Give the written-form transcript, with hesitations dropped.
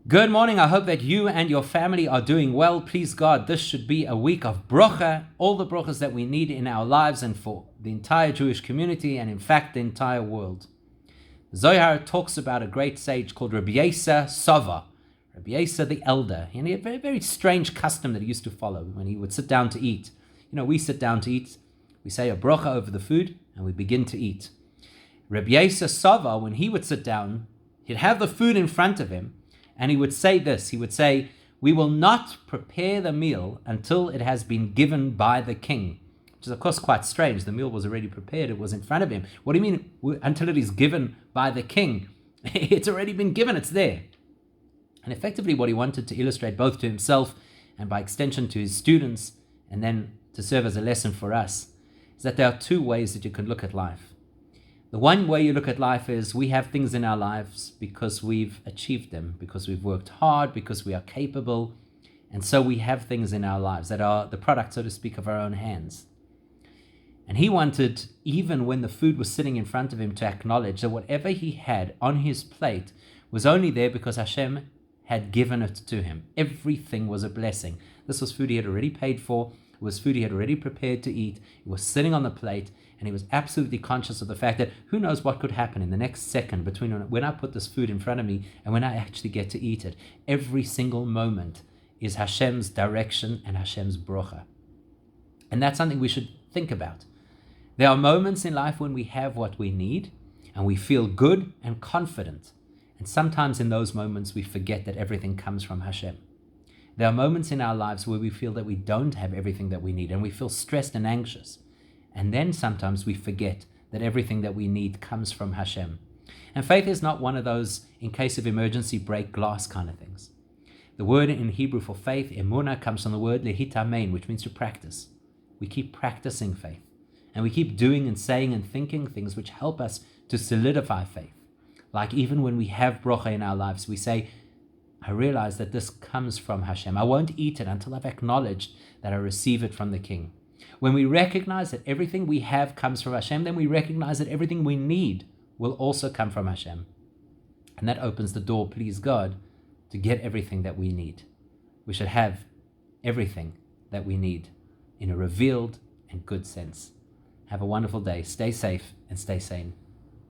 Good morning. I hope that you and your family are doing well. Please God, this should be a week of brocha, all the brochas that we need in our lives and for the entire Jewish community and in fact the entire world. Zohar talks about a great sage called Rabbi Yesa Sova, Rabbi Yesa the elder. And he had a very, very strange custom that he used to follow when he would sit down to eat. You know, we sit down to eat, we say a brocha over the food and we begin to eat. Rabbi Yesa Sova, when he would sit down, he'd have the food in front of him, and he would say this, he would say, "We will not prepare the meal until it has been given by the king." Which is, of course, quite strange. The meal was already prepared. It was in front of him. What do you mean, until it is given by the king? It's already been given. It's there. And effectively what he wanted to illustrate both to himself and by extension to his students, and then to serve as a lesson for us, is that there are two ways that you can look at life. The one way you look at life is we have things in our lives because we've achieved them, because we've worked hard, because we are capable. And so we have things in our lives that are the product, so to speak, of our own hands. And he wanted, even when the food was sitting in front of him, to acknowledge that whatever he had on his plate was only there because Hashem had given it to him. Everything was a blessing. This was food he had already paid for. It was food he had already prepared to eat. It was sitting on the plate. And he was absolutely conscious of the fact that who knows what could happen in the next second between when I put this food in front of me and when I actually get to eat it. Every single moment is Hashem's direction and Hashem's brocha. And that's something we should think about. There are moments in life when we have what we need and we feel good and confident. And sometimes in those moments we forget that everything comes from Hashem. There are moments in our lives where we feel that we don't have everything that we need and we feel stressed and anxious. And then sometimes we forget that everything that we need comes from Hashem. And faith is not one of those, in case of emergency, break glass kind of things. The word in Hebrew for faith, emunah, comes from the word lehitamein, which means to practice. We keep practicing faith. And we keep doing and saying and thinking things which help us to solidify faith. Like even when we have brocha in our lives, we say, I realize that this comes from Hashem. I won't eat it until I've acknowledged that I receive it from the King. When we recognize that everything we have comes from Hashem, then we recognize that everything we need will also come from Hashem. And that opens the door, please God, to get everything that we need. We should have everything that we need in a revealed and good sense. Have a wonderful day. Stay safe and stay sane.